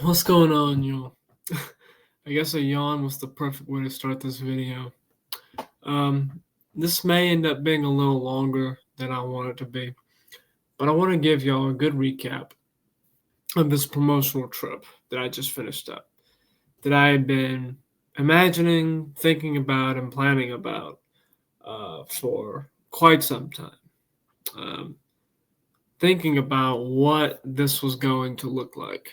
What's going on, y'all? I guess a yawn was the perfect way to start this video. Um, this may end up being a little longer than I want it to be, but I want to give y'all a good recap of this promotional trip that I just finished up, that I had been imagining, thinking about, and planning about for quite some time. Um, Thinking about what this was going to look like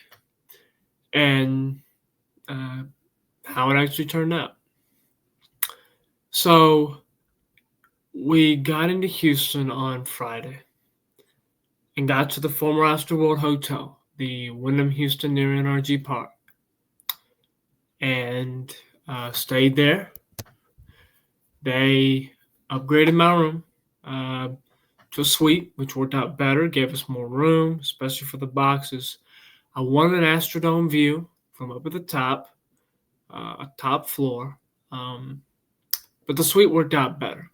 and uh, how it actually turned out. So we got into Houston on Friday and got to the former Astroworld Hotel, the Wyndham Houston near NRG Park, and stayed there. They upgraded my room to a suite, which worked out better, gave us more room, especially for the boxes. I wanted an Astrodome view from up at the top, a top floor, but the suite worked out better.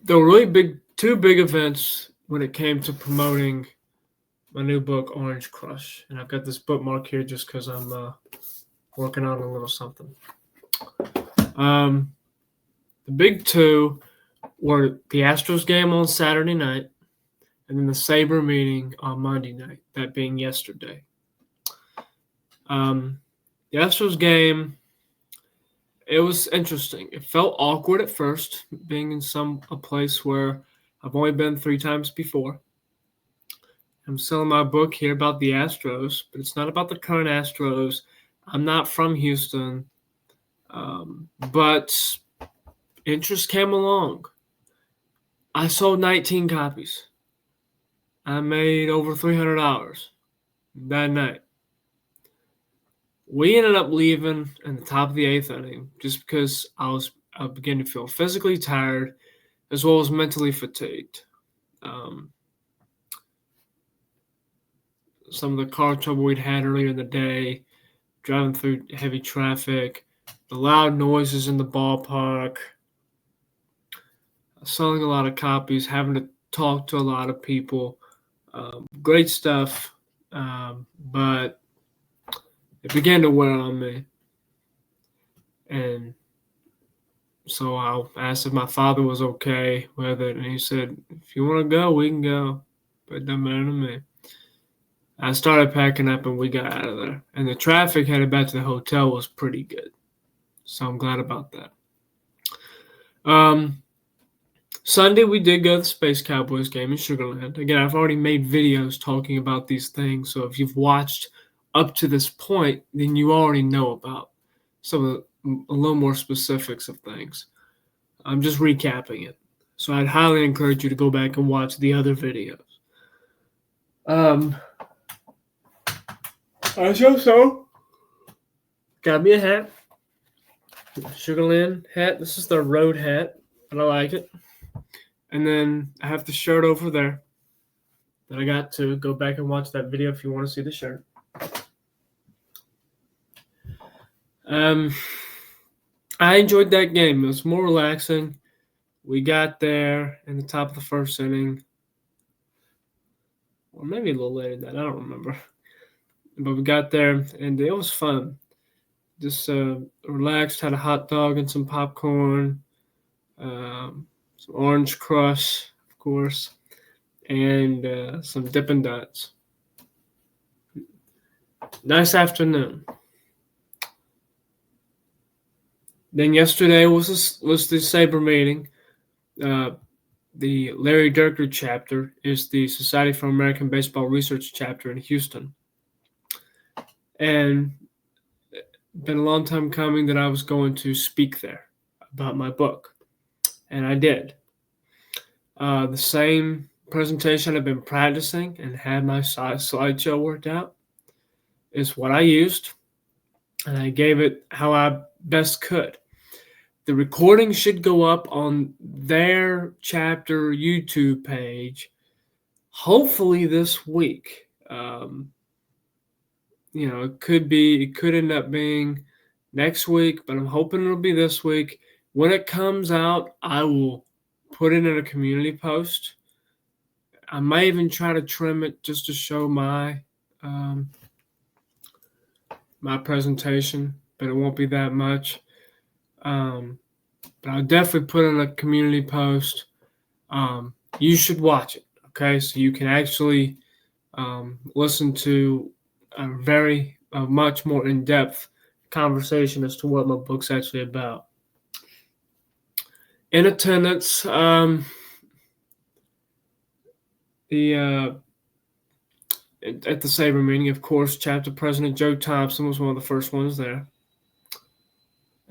There were really two big events when it came to promoting my new book, Orange Crush. And I've got this bookmark here just because I'm working on a little something. The big two were the Astros game on Saturday night and then the Sabre meeting on Monday night, that being yesterday. The Astros game, it was interesting. It felt awkward at first, being in a place where I've only been 3 times before. I'm selling my book here about the Astros, but it's not about the current Astros. I'm not from Houston, but interest came along. I sold 19 copies. I made over $300 that night. We ended up leaving in the top of the 8th inning just because I began to feel physically tired as well as mentally fatigued. Some of the car trouble we'd had earlier in the day, driving through heavy traffic, the loud noises in the ballpark, selling a lot of copies, having to talk to a lot of people. Great stuff, but it began to wear on me. And so I asked if my father was okay with it, and he said, if you want to go, we can go, but it doesn't matter to me. I started packing up and we got out of there. And the traffic headed back to the hotel was pretty good. So I'm glad about that. Sunday, we did go to the Space Cowboys game in Sugar Land. Again, I've already made videos talking about these things. So if you've watched up to this point, then you already know about some of a little more specifics of things. I'm just recapping it. So I'd highly encourage you to go back and watch the other videos. I also got me a hat, Sugarland hat. This is the road hat, but I like it. And then I have the shirt over there that I got to. Go back and watch that video if you want to see the shirt. I enjoyed that game. It was more relaxing. We got there in the top of the first inning, or maybe a little later than that. I don't remember. But we got there, and it was fun. Just relaxed, had a hot dog and some popcorn, some Orange Crush, of course, and some Dippin' Dots. Nice afternoon. Then yesterday was the Sabre meeting. The Larry Durker chapter is the Society for American Baseball Research chapter in Houston. And been a long time coming that I was going to speak there about my book. And I did. The same presentation I've been practicing and had my slideshow worked out is what I used. And I gave it how I best could. The recording should go up on their chapter YouTube page, hopefully this week. It could end up being next week, but I'm hoping it'll be this week. When it comes out, I will put it in a community post. I might even try to trim it just to show my my presentation, but it won't be that much. But I'll definitely put in a community post. You should watch it, okay? So you can actually listen to a much more in-depth conversation as to what my book's actually about. In attendance, at the Sabre meeting, of course, chapter president Joe Thompson was one of the first ones there.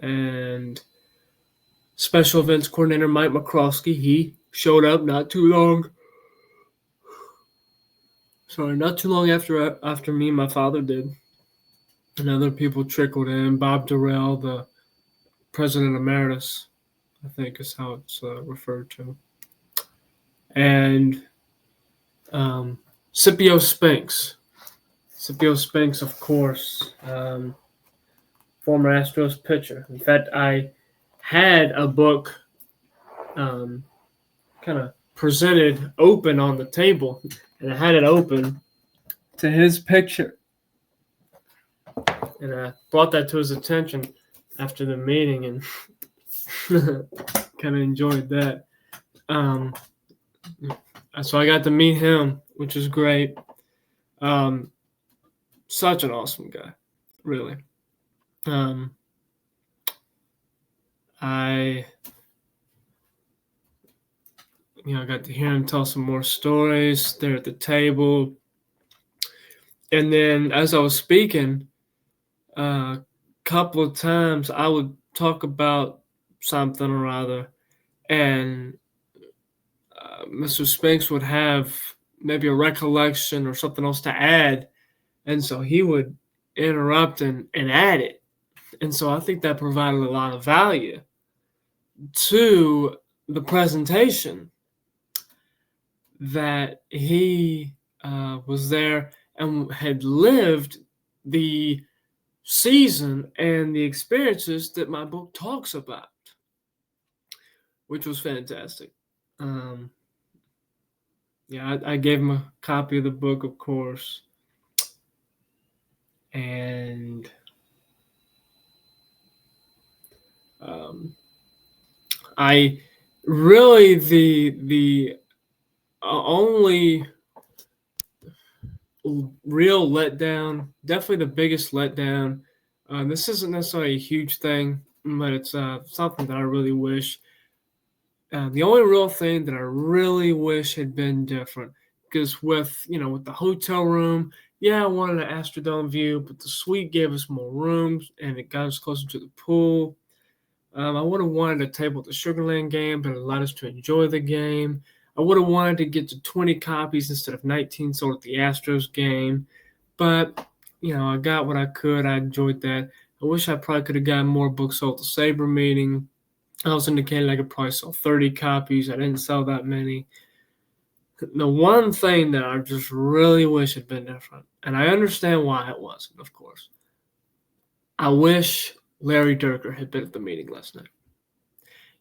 And special events coordinator Mike McCroskey, he showed up not too long after me and my father did. And other people trickled in. Bob Durrell, the president emeritus, I think is how it's referred to. And Scipio Spinks. Scipio Spinks, of course, former Astros pitcher. In fact, I had a book kind of presented open on the table, and I had it open to his picture. And I brought that to his attention after the meeting and kind of enjoyed that. So I got to meet him, which was great. Such an awesome guy, really. I got to hear him tell some more stories there at the table. And then as I was speaking, a couple of times I would talk about something or other, and Mr. Spinks would have maybe a recollection or something else to add, and so he would interrupt and add it. And so I think that provided a lot of value to the presentation, that he was there and had lived the season and the experiences that my book talks about, which was fantastic. I gave him a copy of the book, of course, and I really the only real letdown, definitely the biggest letdown. This isn't necessarily a huge thing, but it's something that I really wish. The only real thing that I really wish had been different, because with the hotel room, I wanted an Astrodome view, but the suite gave us more rooms and it got us closer to the pool. I would have wanted a table at the Sugarland game, but it allowed us to enjoy the game. I would have wanted to get to 20 copies instead of 19 sold at the Astros game, but I got what I could. I enjoyed that. I wish I probably could have gotten more books sold at the Sabre meeting. I was indicated I could probably sell 30 copies. I didn't sell that many. The one thing that I just really wish had been different, and I understand why it wasn't, of course, I wish Larry Durker had been at the meeting last night.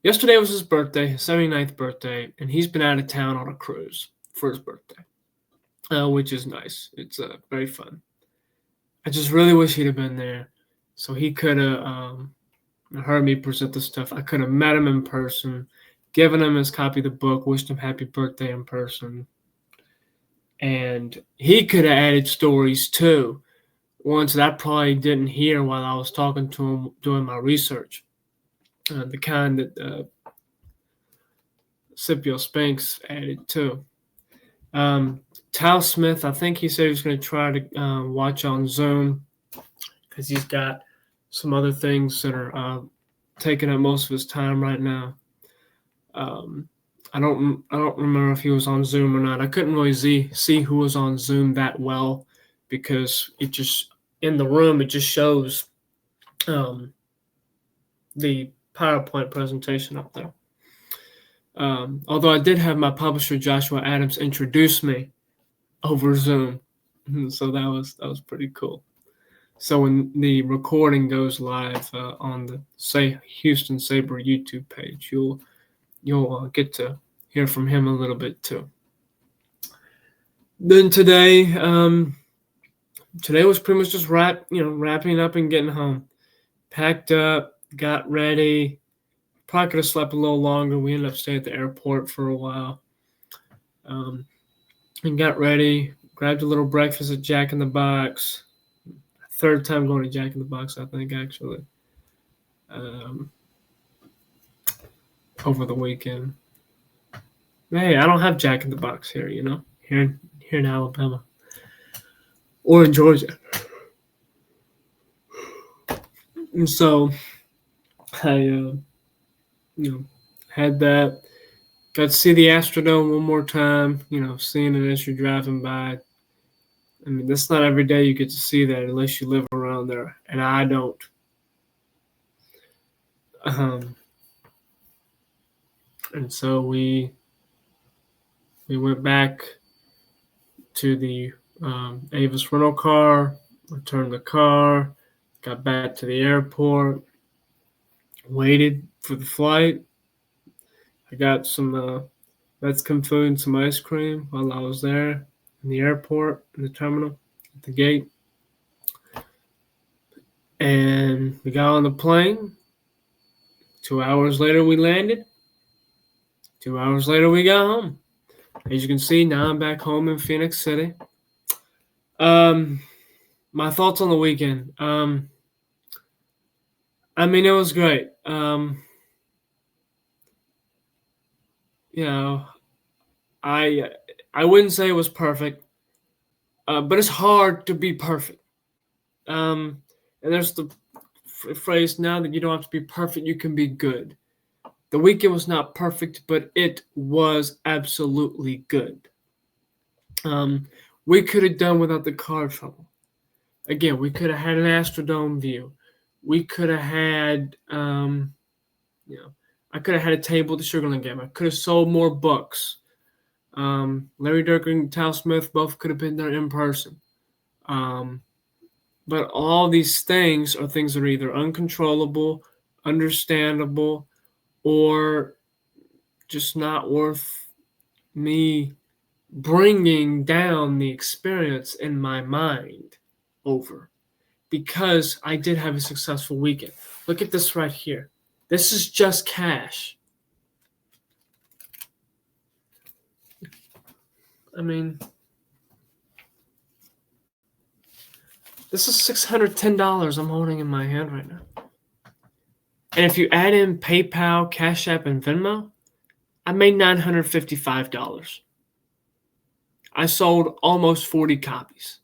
Yesterday was his birthday, his 79th birthday, and he's been out of town on a cruise for his birthday, which is nice. It's very fun. I just really wish he'd have been there so he could have heard me present the stuff. I could have met him in person, given him his copy of the book, wished him happy birthday in person, and he could have added stories too, ones that I probably didn't hear while I was talking to him doing my research. The kind that Scipio Spinks added too. Tal Smith, I think he said he was going to try to watch on Zoom because he's got some other things that are taking up most of his time right now. I don't remember if he was on Zoom or not. I couldn't really see who was on Zoom that well, because it just, in the room, it just shows the PowerPoint presentation up there. Although I did have my publisher Joshua Adams introduce me over Zoom, so that was pretty cool. So when the recording goes live on the Houston Sabre YouTube page, you'll get to hear from him a little bit too. Then today, today was pretty much just wrapping up and getting home. Packed up, got ready. Probably could have slept a little longer. We ended up staying at the airport for a while. Um, and got ready. Grabbed a little breakfast at Jack in the Box. Third time going to Jack in the Box, I think, actually. Um, over the weekend. Hey, I don't have Jack in the Box here, here in Alabama or in Georgia. And so I, had that. Got to see the Astrodome one more time. Seeing it as you're driving by. I mean, that's not every day you get to see that unless you live around there, and I don't. And so we went back to the Avis rental car, returned the car, got back to the airport, waited for the flight. I got some Mexican food and some ice cream while I was there in the airport, in the terminal, at the gate. And we got on the plane. 2 hours later, we landed. 2 hours later, we got home. As you can see, now I'm back home in Phoenix City. My thoughts on the weekend. I mean, it was great. I wouldn't say it was perfect, but it's hard to be perfect. And there's the phrase now that you don't have to be perfect, you can be good. The weekend was not perfect, but it was absolutely good. We could have done without the car trouble. Again, we could have had an Astrodome view. We could have had, I could have had a table at the Sugarland game. I could have sold more books. Larry Durker and Tal Smith both could have been there in person. But all these things are things that are either uncontrollable, understandable, or just not worth me bringing down the experience in my mind over, because I did have a successful weekend. Look at this right here. This is just cash. I mean, this is $610 I'm holding in my hand right now. And if you add in PayPal, Cash App, and Venmo, I made $955. I sold almost 40 copies.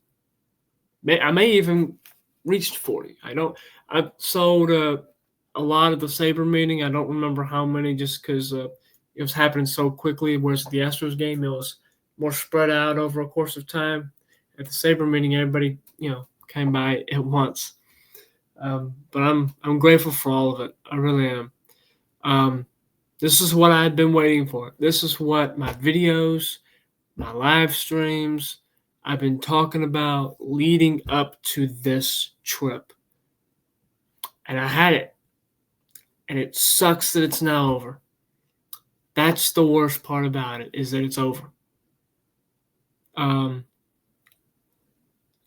I may even reached 40. I sold a lot of the Sabre meeting. I don't remember how many, just because it was happening so quickly. Whereas the Astros game, it was more spread out over a course of time. At the Sabre meeting, everybody came by at once. But I'm grateful for all of it. I really am. This is what I've been waiting for. This is what my videos, my live streams, I've been talking about leading up to this trip. And I had it. And it sucks that it's now over. That's the worst part about it, is that it's over. I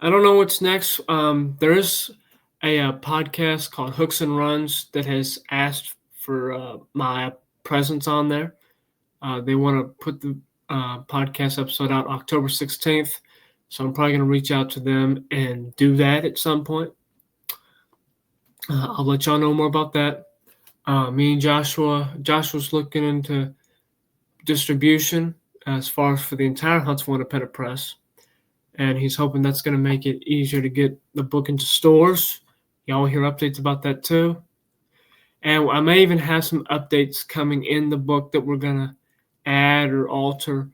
don't know what's next. There is a podcast called Hooks and Runs that has asked for my presence on there. They want to put the podcast episode out October 16th. So I'm probably going to reach out to them and do that at some point. I'll let y'all know more about that. Me and Joshua's looking into distribution as far as for the entire Huntsville Independent Press. And he's hoping that's going to make it easier to get the book into stores. Y'all will hear updates about that too. And I may even have some updates coming in the book that we're going to add or alter,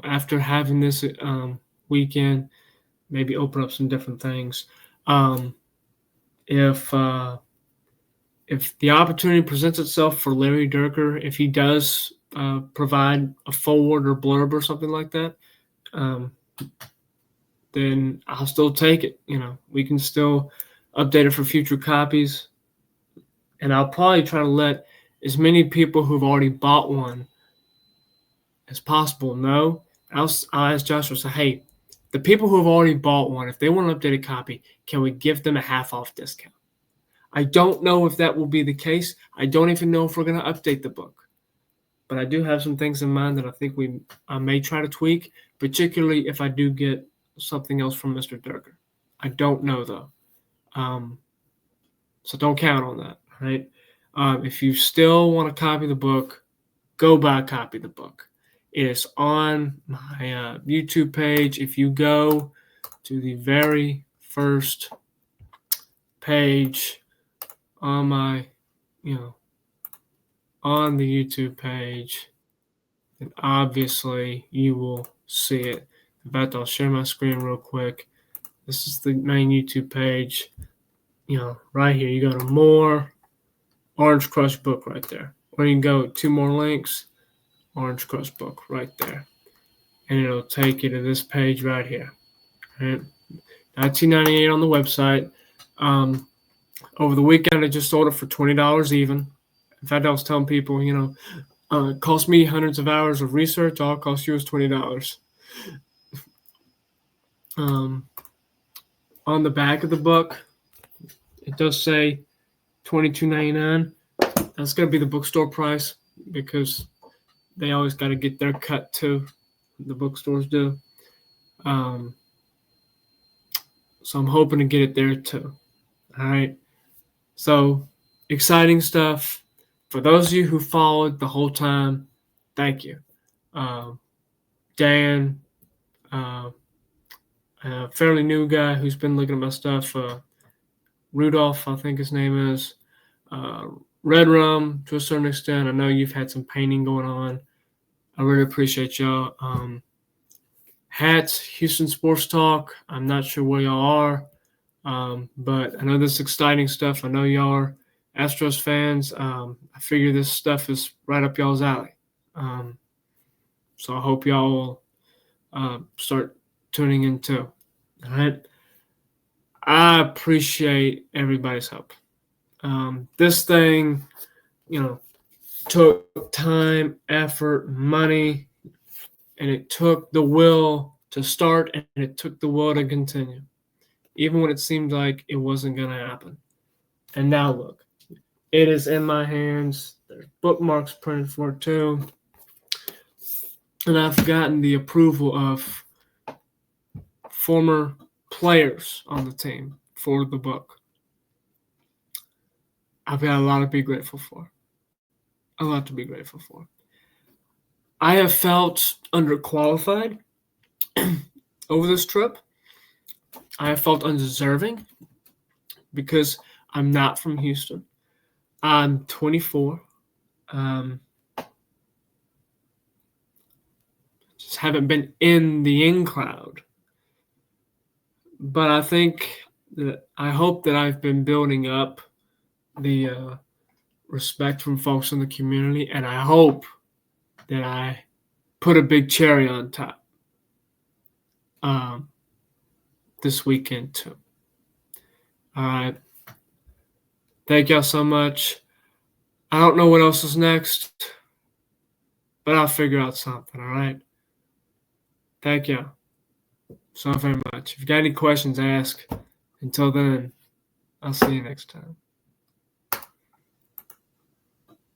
after having this weekend, maybe open up some different things. If the opportunity presents itself for Larry Durker, if he does provide a forward or blurb or something like that, then I'll still take it. We can still update it for future copies. And I'll probably try to let as many people who've already bought one as possible know. I'll ask Joshua, say, hey, the people who have already bought one, if they want an updated copy, can we give them a half off discount? I don't know if that will be the case. I don't even know if we're going to update the book. But I do have some things in mind that I think I may try to tweak, particularly if I do get something else from Mr. Durger. I don't know, though. So don't count on that, right? If you still want to copy the book, go buy a copy of the book. It is on my YouTube page. If you go to the very first page on my, on the YouTube page, then obviously you will see it. In fact, I'll share my screen real quick. This is the main YouTube page. Right here, you go to more, Orange Crush book right there. Or you can go 2 more links, Orange Crush book right there. And it'll take you to this page right here. Right? $19.98 on the website. Over the weekend, I just sold it for $20 even. In fact, I was telling people, it cost me hundreds of hours of research. All it cost you is $20. On the back of the book, it does say $22.99. That's going to be the bookstore price because they always got to get their cut too. The bookstores do. So I'm hoping to get it there too. All right. So exciting stuff. For those of you who followed the whole time, thank you. Dan, a fairly new guy who's been looking at my stuff. Rudolph, I think his name is. Red Rum, to a certain extent. I know you've had some painting going on. I really appreciate y'all. Hats, Houston Sports Talk. I'm not sure where y'all are, but I know this is exciting stuff. I know y'all are Astros fans. I figure this stuff is right up y'all's alley. So I hope y'all will start tuning in too. All right. I appreciate everybody's help. This thing, took time, effort, money, and it took the will to start, and it took the will to continue, even when it seemed like it wasn't going to happen. And now look, it is in my hands. There's bookmarks printed for it too. And I've gotten the approval of former players on the team for the book. I've got a lot to be grateful for. A lot to be grateful for. I have felt underqualified over this trip. I have felt undeserving because I'm not from Houston. I'm 24. Just haven't been in the in cloud. But I hope that I've been building up the respect from folks in the community, and I hope that I put a big cherry on top this weekend too. All right. Thank y'all so much. I don't know what else is next, but I'll figure out something, all right? Thank y'all so very much. If you got any questions, ask. Until then, I'll see you next time.